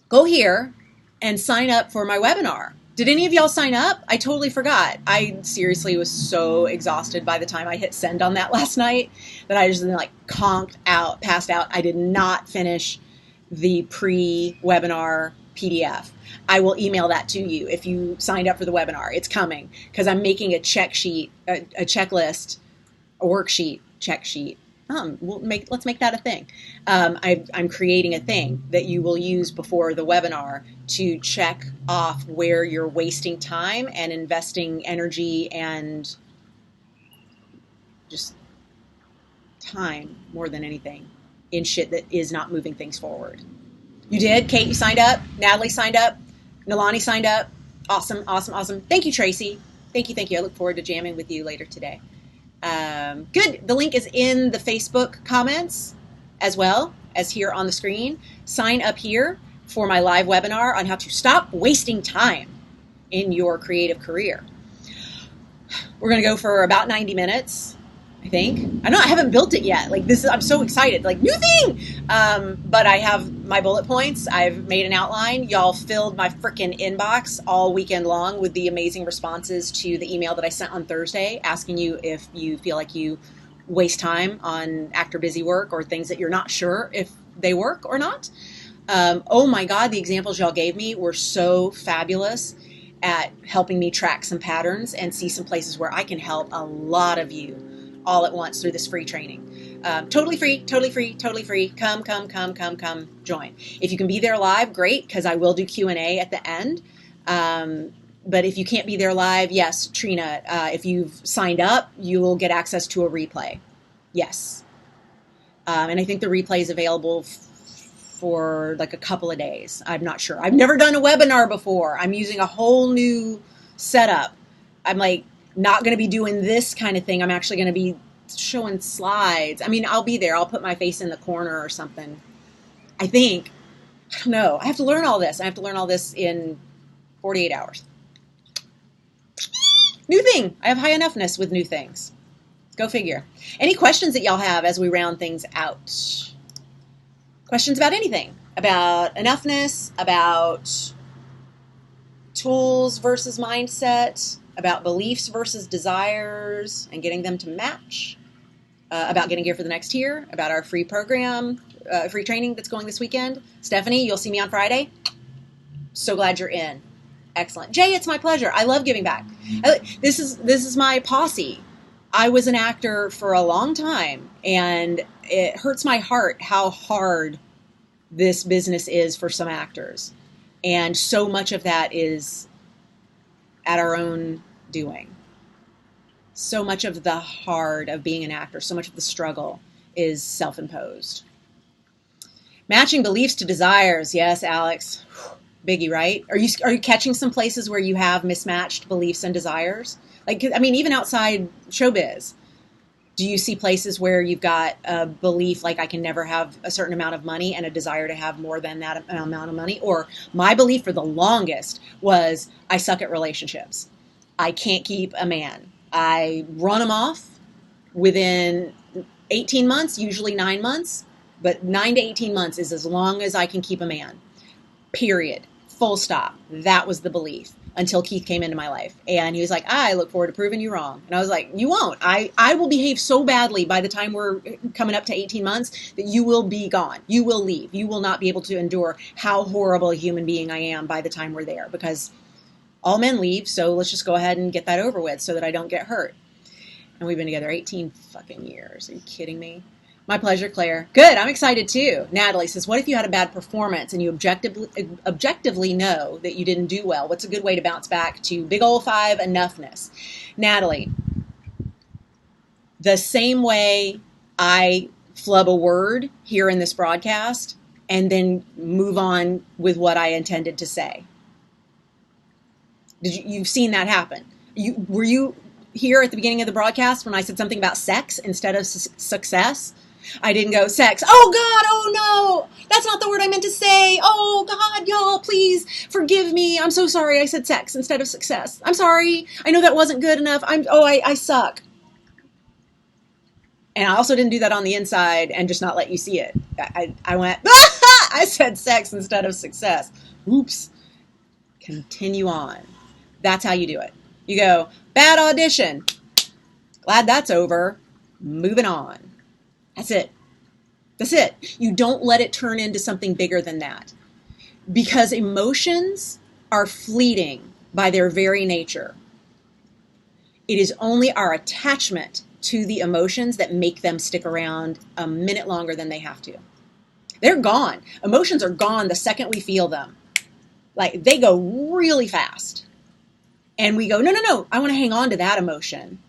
Go here and sign up for my webinar. Did any of y'all sign up? I totally forgot. I seriously was so exhausted by the time I hit send on that last night that I just like conked out, passed out. I did not finish the pre-webinar PDF. I will email that to you if you signed up for the webinar. It's coming because I'm making a check sheet, a checklist, a worksheet, check sheet. Let's make that a thing. I'm creating a thing that you will use before the webinar to check off where you're wasting time and investing energy and just time more than anything in shit that is not moving things forward. You did? Kate, you signed up? Natalie signed up? Nalani signed up? Awesome, awesome, awesome. Thank you, Tracy. Thank you, thank you. I look forward to jamming with you later today. Good. The link is in the Facebook comments as well as here on the screen. Sign up here for my live webinar on how to stop wasting time in your creative career. We're going to go for about 90 minutes, I think. I haven't built it yet. I'm so excited. New thing! But I have my bullet points. I've made an outline. Y'all filled my freaking inbox all weekend long with the amazing responses to the email that I sent on Thursday asking you if you feel like you waste time on actor busy work or things that you're not sure if they work or not. Oh my God, the examples y'all gave me were so fabulous at helping me track some patterns and see some places where I can help a lot of you all at once through this free training. Totally free, totally free, totally free. Come, join. If you can be there live, great, because I will do Q&A at the end. But if you can't be there live, yes, Trina, if you've signed up, you will get access to a replay. Yes. And I think the replay is available for like a couple of days. I'm not sure. I've never done a webinar before. I'm using a whole new setup. I'm like not going to be doing this kind of thing. I'm actually going to be showing slides. I mean, I'll be there. I'll put my face in the corner or something. I think. I don't know. I have to learn all this. I have to learn all this in 48 hours. New thing. I have high enoughness with new things. Go figure. Any questions that y'all have as we round things out? Questions about anything? About enoughness, about tools versus mindset, about beliefs versus desires and getting them to match, about getting gear for the next year, about our free program, free training that's going this weekend. Stephanie, you'll see me on Friday. So glad you're in. Excellent. Jay, it's my pleasure. I love giving back. This is my posse. I was an actor for a long time, and it hurts my heart how hard this business is for some actors. And so much of that is at our own doing. So much of the hard of being an actor, so much of the struggle is self-imposed. Matching beliefs to desires. Yes, Alex. Biggie, right? Are you catching some places where you have mismatched beliefs and desires? Like, I mean, even outside showbiz, do you see places where you've got a belief like I can never have a certain amount of money and a desire to have more than that amount of money? Or my belief for the longest was I suck at relationships. I can't keep a man. I run them off within 18 months, usually 9 months, but 9 to 18 months is as long as I can keep a man. Period. Full stop. That was the belief until Keith came into my life. And he was like, I look forward to proving you wrong. And I was like, you won't. I will behave so badly by the time we're coming up to 18 months that you will be gone. You will leave. You will not be able to endure how horrible a human being I am by the time we're there, because all men leave. So let's just go ahead and get that over with so that I don't get hurt. And we've been together 18 fucking years. Are you kidding me? My pleasure, Claire. Good. I'm excited too. Natalie says, what if you had a bad performance and you objectively know that you didn't do well? What's a good way to bounce back to big ol' 5 enoughness? Natalie, the same way I flub a word here in this broadcast and then move on with what I intended to say. You've seen that happen. Were you here at the beginning of the broadcast when I said something about sex instead of success? I didn't go sex. Oh God, oh no, that's not the word I meant to say. Oh God, y'all, please forgive me. I'm so sorry I said sex instead of success. I'm sorry. I know that wasn't good enough. I suck. And I also didn't do that on the inside and just not let you see it. I went, I said sex instead of success. Oops. Continue on. That's how you do it. You go, bad audition. Glad that's over. Moving on. That's it. That's it. You don't let it turn into something bigger than that. Because emotions are fleeting by their very nature. It is only our attachment to the emotions that make them stick around a minute longer than they have to. They're gone. Emotions are gone the second we feel them. Like, they go really fast. And we go, no, I want to hang on to that emotion.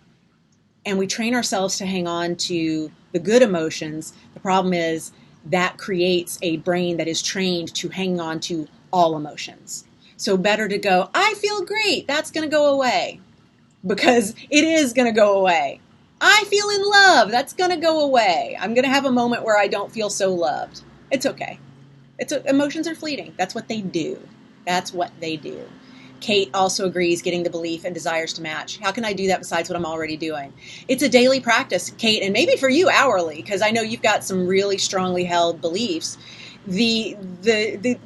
And we train ourselves to hang on to the good emotions. The problem is that creates a brain that is trained to hang on to all emotions. So better to go, I feel great. That's going to go away. Because it is going to go away. I feel in love. That's going to go away. I'm going to have a moment where I don't feel so loved. It's okay. Emotions are fleeting. That's what they do. That's what they do. Kate also agrees, getting the belief and desires to match. How can I do that besides what I'm already doing? It's a daily practice, Kate, and maybe for you hourly, because I know you've got some really strongly held beliefs. The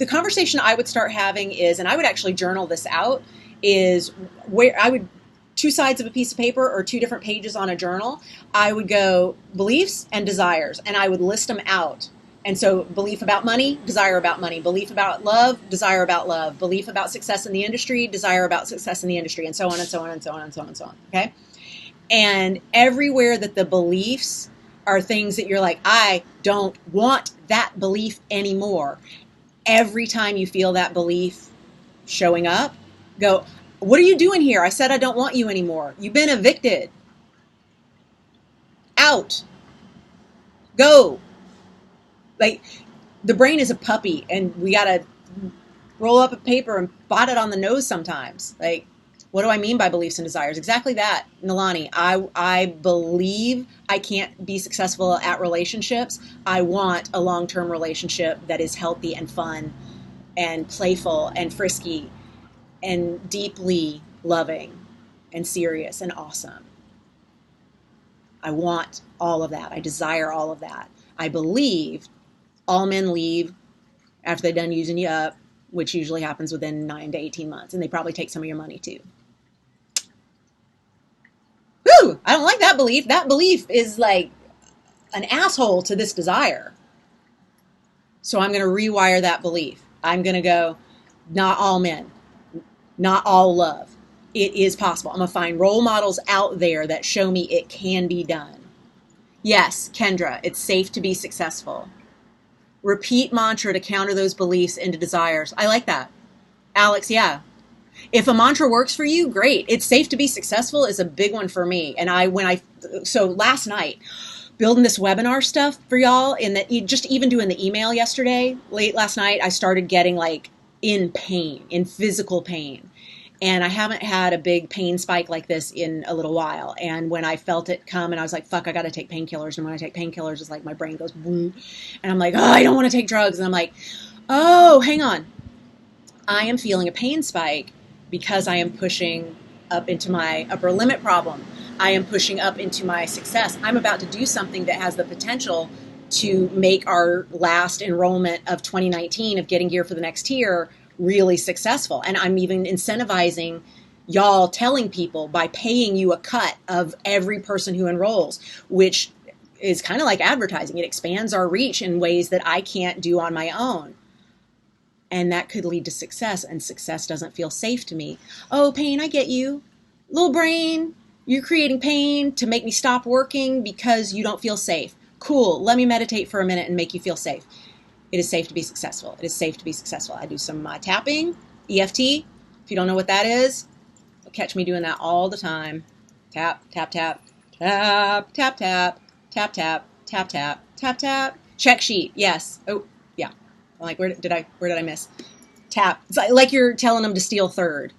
conversation I would start having is, and I would actually journal this out, is where I would, 2 sides of a piece of paper or 2 different pages on a journal, I would go beliefs and desires, and I would list them out. And so belief about money, desire about money, belief about love, desire about love, belief about success in the industry, desire about success in the industry, and so on and so on and so on and so on and so on. Okay. And everywhere that the beliefs are things that you're like, I don't want that belief anymore. Every time you feel that belief showing up, go, What are you doing here? I said I don't want you anymore. You've been evicted. Out. Go. Like, the brain is a puppy, and we got to roll up a paper and blot it on the nose sometimes. Like, what do I mean by beliefs and desires? Exactly that, Nalani. I believe I can't be successful at relationships. I want a long-term relationship that is healthy and fun and playful and frisky and deeply loving and serious and awesome. I want all of that. I desire all of that. I believe all men leave after they're done using you up, which usually happens within 9 to 18 months. And they probably take some of your money too. Woo! I don't like that belief. That belief is like an asshole to this desire. So I'm going to rewire that belief. I'm going to go, not all men, not all love. It is possible. I'm going to find role models out there that show me it can be done. Yes, Kendra, it's safe to be successful. Repeat mantra to counter those beliefs into desires. I like that. Alex, yeah. If a mantra works for you, great. It's safe to be successful is a big one for me. And so last night, building this webinar stuff for y'all, and that just even doing the email yesterday, late last night, I started getting like in pain, in physical pain. And I haven't had a big pain spike like this in a little while. And when I felt it come, and I was like, fuck, I got to take painkillers. And when I take painkillers, it's like my brain goes, woo. And I'm like, oh, I don't want to take drugs. And I'm like, oh, hang on. I am feeling a pain spike because I am pushing up into my upper limit problem. I am pushing up into my success. I'm about to do something that has the potential to make our last enrollment of 2019 of Getting Gear for the Next Tier really successful. And I'm even incentivizing y'all, telling people by paying you a cut of every person who enrolls, which is kind of like advertising. It expands our reach in ways that I can't do on my own. And that could lead to success, and success doesn't feel safe to me. Oh, pain, I get you. Little brain, you're creating pain to make me stop working because you don't feel safe. Cool, let me meditate for a minute and make you feel safe. It is safe to be successful. It is safe to be successful. I do some tapping, EFT. If you don't know what that is, you'll catch me doing that all the time. Tap, tap, tap, tap, tap, tap, tap, tap, tap, tap, tap, tap. Check sheet, yes. Oh, yeah. I'm like, where did I miss? Tap. It's like you're telling them to steal third.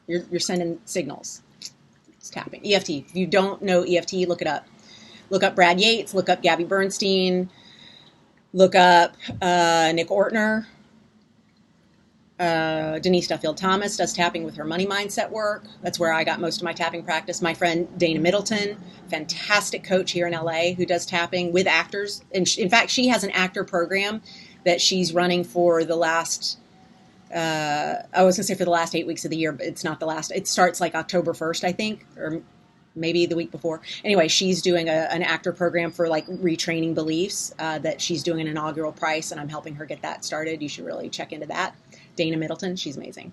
You're sending signals. It's tapping. EFT. If you don't know EFT, look it up. Look up Brad Yates. Look up Gabby Bernstein. Look up Nick Ortner. Denise Duffield-Thomas does tapping with her money mindset work. That's where I got most of my tapping practice. My friend Dana Middleton, fantastic coach here in LA who does tapping with actors. And in fact, she has an actor program that she's running for the last, I was going to say for the last 8 weeks of the year, but it's not the last. It starts like October 1st, I think, or maybe the week before. Anyway, she's doing an actor program for like retraining beliefs that she's doing an inaugural price, and I'm helping her get that started. You should really check into that. Dana Middleton, she's amazing.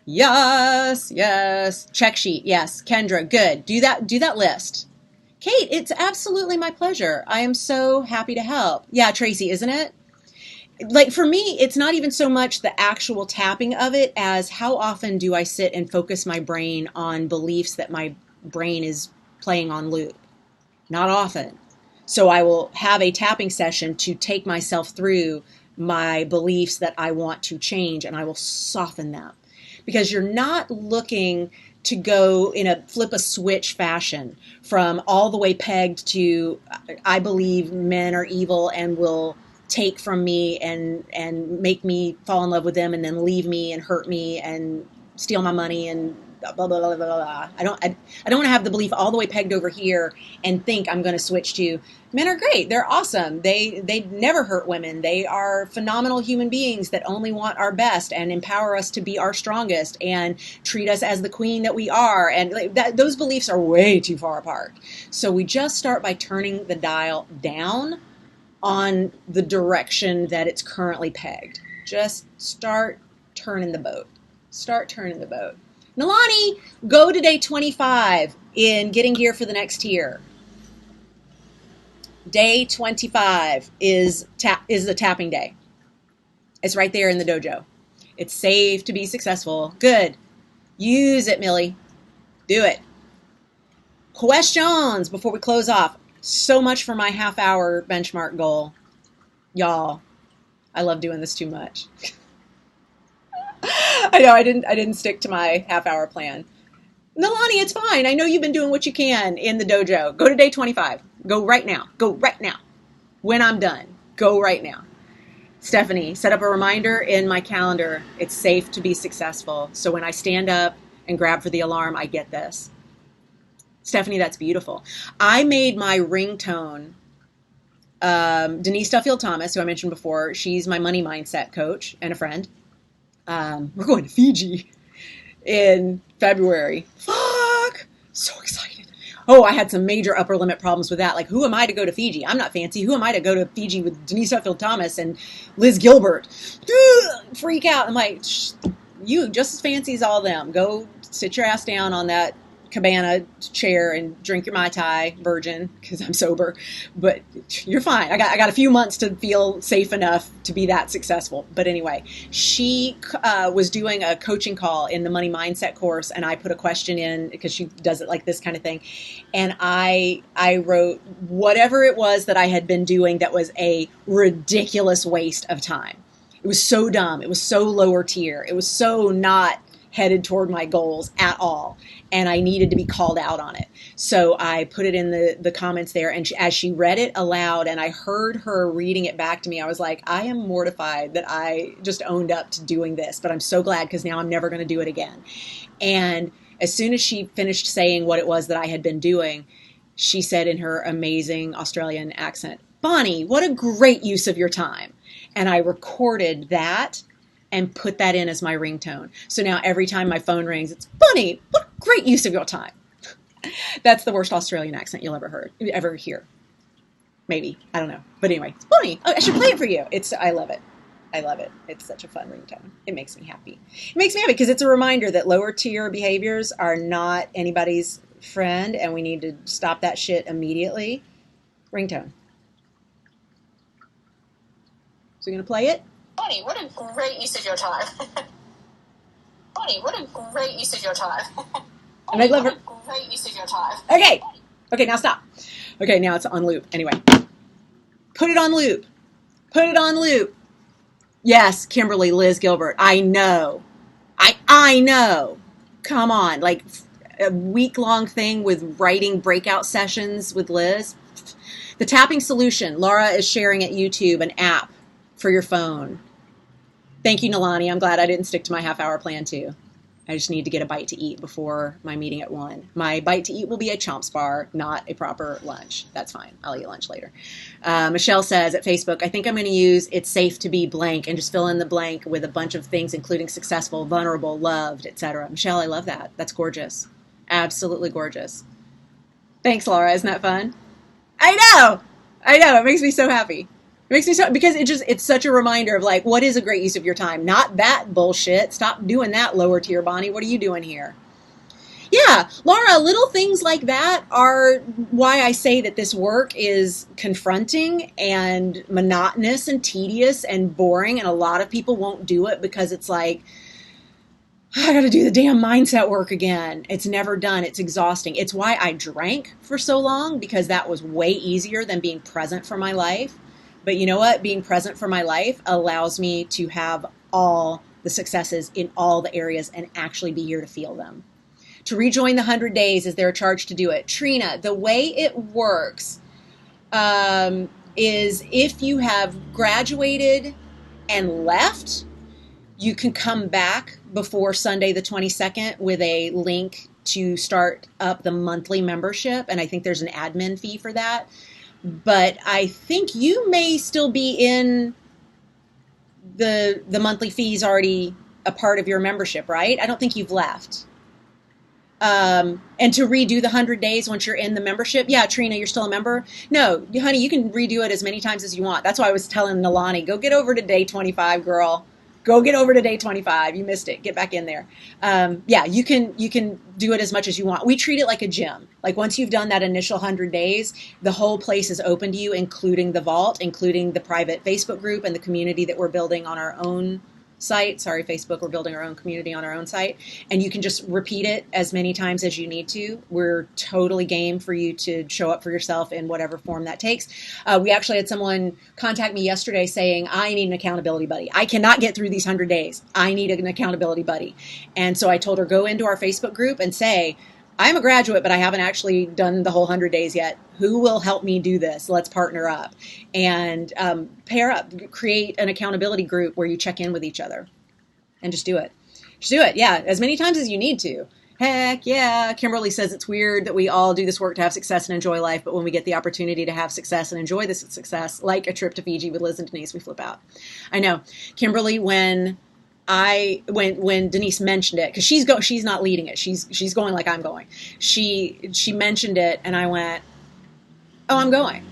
Yes, yes. Check sheet, yes. Kendra, good. Do that list. Kate, it's absolutely my pleasure. I am so happy to help. Yeah, Tracy, isn't it? Like for me, it's not even so much the actual tapping of it as how often do I sit and focus my brain on beliefs that my brain is playing on loop. Not often. So I will have a tapping session to take myself through my beliefs that I want to change, and I will soften them. Because you're not looking to go in a flip a switch fashion from all the way pegged to I believe men are evil and will take from me and make me fall in love with them and then leave me and hurt me and steal my money and blah, blah, blah, blah, blah. I don't want to have the belief all the way pegged over here and think I'm going to switch to men are great. They're awesome. They never hurt women. They are phenomenal human beings that only want our best and empower us to be our strongest and treat us as the queen that we are. And those beliefs are way too far apart. So we just start by turning the dial down on the direction that it's currently pegged. Just start turning the boat. Start turning the boat. Nalani, go to day 25 in Getting Gear for the Next Tier. Day 25 is the tapping day. It's right there in the dojo. It's safe to be successful. Good. Use it, Millie. Do it. Questions before we close off. So much for my half-hour benchmark goal. Y'all, I love doing this too much. I know I didn't stick to my half-hour plan. Nalani, it's fine. I know you've been doing what you can in the dojo. Go to day 25. Go right now. Go right now. When I'm done, go right now. Stephanie, set up a reminder in my calendar. It's safe to be successful. So when I stand up and grab for the alarm, I get this. Stephanie, that's beautiful. I made my ringtone. Denise Duffield-Thomas, who I mentioned before, she's my money mindset coach and a friend. We're going to Fiji in February. Fuck! So excited. Oh, I had some major upper limit problems with that. Like, who am I to go to Fiji? I'm not fancy. Who am I to go to Fiji with Denise Duffield-Thomas and Liz Gilbert? Freak out. I'm like, you just as fancy as all them. Go sit your ass down on that cabana chair and drink your Mai Tai virgin, because I'm sober, but you're fine. I got a few months to feel safe enough to be that successful. But anyway, she was doing a coaching call in the money mindset course, and I put a question in because she does it like this kind of thing. And I wrote whatever it was that I had been doing that was a ridiculous waste of time. It was so dumb. It was so lower tier. It was so not headed toward my goals at all. And I needed to be called out on it. So I put it in the comments there. And as she read it aloud and I heard her reading it back to me, I was like, I am mortified that I just owned up to doing this. But I'm so glad, because now I'm never going to do it again. And as soon as she finished saying what it was that I had been doing, she said in her amazing Australian accent, Bonnie, what a great use of your time. And I recorded that and put that in as my ringtone. So now every time my phone rings, it's Bunny, what a great use of your time. That's the worst Australian accent you'll ever hear. Maybe. I don't know. But anyway, it's Bunny. Oh, I should play it for you. I love it. I love it. It's such a fun ringtone. It makes me happy. It makes me happy because it's a reminder that lower tier behaviors are not anybody's friend, and we need to stop that shit immediately. Ringtone. So you're going to play it? Bonnie, what a great use of your time. Bonnie, what a great use of your time. And I love her. What a great use of your time. Okay. Okay, now stop. Okay, now it's on loop. Anyway. Put it on loop. Put it on loop. Yes, Kimberly, Liz Gilbert. I know. I know. Come on. Like a week-long thing with writing breakout sessions with Liz. The tapping solution. Laura is sharing at YouTube an app for your phone. Thank you, Nalani. I'm glad I didn't stick to my half-hour plan, too. I just need to get a bite to eat before my meeting at 1. My bite to eat will be a Chomps bar, not a proper lunch. That's fine. I'll eat lunch later. Michelle says at Facebook, I think I'm going to use it's safe to be blank and just fill in the blank with a bunch of things, including successful, vulnerable, loved, etc. Michelle, I love that. That's gorgeous. Absolutely gorgeous. Thanks, Laura. Isn't that fun? I know. It makes me so happy. It makes me so, because it's such a reminder of like, what is a great use of your time? Not that bullshit. Stop doing that, lower tier Bonnie. What are you doing here? Yeah, Laura, little things like that are why I say that this work is confronting and monotonous and tedious and boring. And a lot of people won't do it because it's like, I got to do the damn mindset work again. It's never done. It's exhausting. It's why I drank for so long, because that was way easier than being present for my life. But you know what? Being present for my life allows me to have all the successes in all the areas and actually be here to feel them. To rejoin the 100 days, is there a charge to do it? Trina, the way it works is if you have graduated and left, you can come back before Sunday the 22nd with a link to start up the monthly membership. And I think there's an admin fee for that. But I think you may still be in the monthly fees already a part of your membership, right? I don't think you've left. And to redo the 100 days once you're in the membership. Yeah, Trina, you're still a member? No, honey, you can redo it as many times as you want. That's why I was telling Nalani, go get over to day 25, girl. Go get over to day 25. You missed it. Get back in there. Yeah, you can do it as much as you want. We treat it like a gym. Like once you've done that initial 100 days, the whole place is open to you, including the vault, including the private Facebook group and the community that we're building on our own site. Sorry, Facebook, we're building our own community on our own site. And you can just repeat it as many times as you need to. We're totally game for you to show up for yourself in whatever form that takes. We actually had someone contact me yesterday saying, I need an accountability buddy. I cannot get through these 100 days. I need an accountability buddy. And so I told her, go into our Facebook group and say, I'm a graduate, but I haven't actually done the whole 100 days yet. Who will help me do this? Let's partner up and pair up, create an accountability group where you check in with each other and just do it. Just do it. Yeah. As many times as you need to. Heck yeah. Kimberly says it's weird that we all do this work to have success and enjoy life, but when we get the opportunity to have success and enjoy this success, like a trip to Fiji with Liz and Denise, we flip out. I know. Kimberly, when Denise mentioned it, because she's not leading it. She's going like I'm going. She mentioned it and I went, oh, I'm going.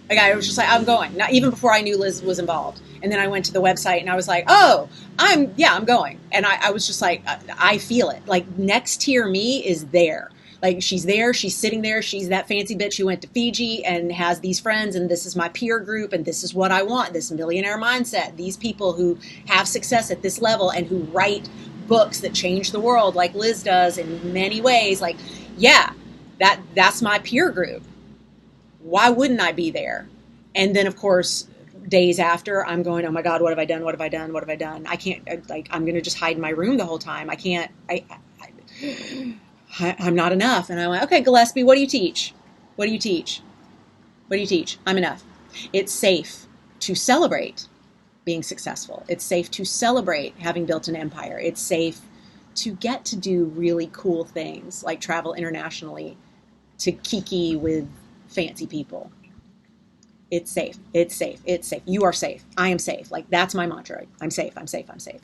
Like I was just like, I'm going. Not even before I knew Liz was involved. And then I went to the website and I was like, oh, I'm going. And I was just like, I feel it. Like next tier me is there. Like she's there, she's sitting there, she's that fancy bitch who went to Fiji and has these friends, and this is my peer group, and this is what I want, this millionaire mindset, these people who have success at this level and who write books that change the world like Liz does in many ways. Like, yeah, that's my peer group. Why wouldn't I be there? And then, of course, days after, I'm going, oh my God, what have I done? What have I done? What have I done? I can't, like, I'm going to just hide in my room the whole time. I can't, I'm not enough. And I went, okay, Gillespie, what do you teach? What do you teach? What do you teach? I'm enough. It's safe to celebrate being successful. It's safe to celebrate having built an empire. It's safe to get to do really cool things like travel internationally to kiki with fancy people. It's safe. It's safe. It's safe. You are safe. I am safe. Like that's my mantra. I'm safe. I'm safe. I'm safe.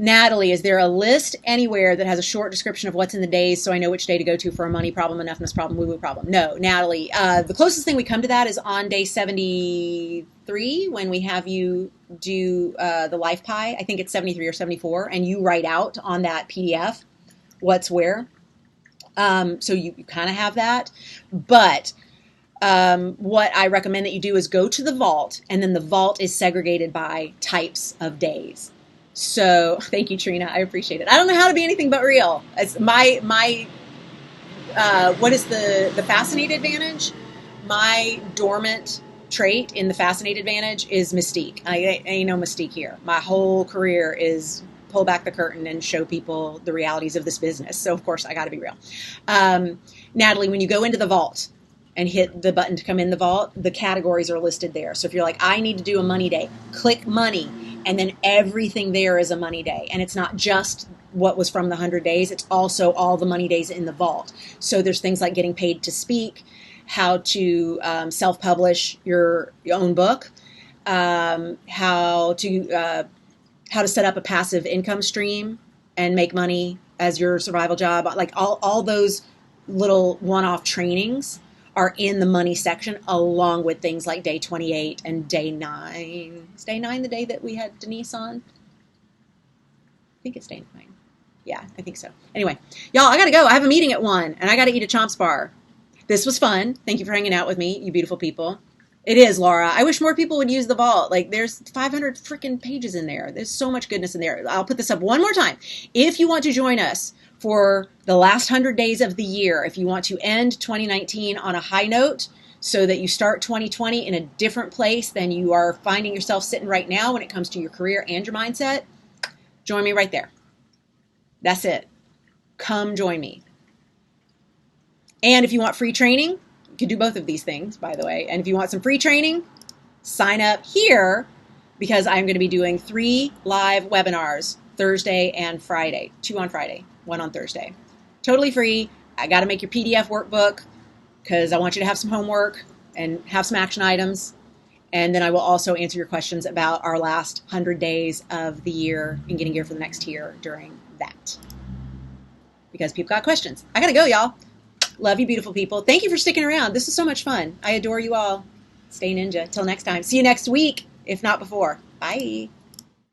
Natalie, is there a list anywhere that has a short description of what's in the days so I know which day to go to for a money problem, enoughness problem, woo-woo problem? No, Natalie. The closest thing we come to that is on day 73 when we have you do the Life Pie. I think it's 73 or 74, and you write out on that PDF what's where. So you kind of have that. But what I recommend that you do is go to the vault, and then the vault is segregated by types of days. So thank you, Trina. I appreciate it. I don't know how to be anything but real. It's my what is the fascinate advantage? My dormant trait in the fascinate advantage is mystique. I ain't no mystique here. My whole career is pull back the curtain and show people the realities of this business. So of course I got to be real. Natalie, when you go into the vault and hit the button to come in the vault, the categories are listed there. So if you're like, I need to do a money day, click money. And then everything there is a money day. And it's not just what was from the 100 days. It's also all the money days in the vault. So there's things like getting paid to speak, how to self-publish your own book, how to set up a passive income stream and make money as your survival job. Like all those little one-off trainings are in the money section, along with things like day 28 and day 9. Is day 9 the day that we had Denise on? I think it's day 9. Yeah, I think so. Anyway, y'all, I got to go. I have a meeting at 1, and I got to eat a Chomps bar. This was fun. Thank you for hanging out with me, you beautiful people. It is, Laura. I wish more people would use the vault. Like, there's 500 freaking pages in there. There's so much goodness in there. I'll put this up one more time. If you want to join us for the last 100 days of the year, if you want to end 2019 on a high note so that you start 2020 in a different place than you are finding yourself sitting right now when it comes to your career and your mindset, join me right there. That's it. Come join me. And if you want free training, you can do both of these things, by the way. And if you want some free training, sign up here because I'm going to be doing 3 live webinars Thursday and Friday. 2 on Friday, 1 on Thursday. Totally free. I got to make your PDF workbook because I want you to have some homework and have some action items. And then I will also answer your questions about our last 100 days of the year and getting gear for the next year during that. Because people got questions. I got to go, y'all. Love you, beautiful people. Thank you for sticking around. This was so much fun. I adore you all. Stay ninja. Till next time. See you next week, if not before. Bye.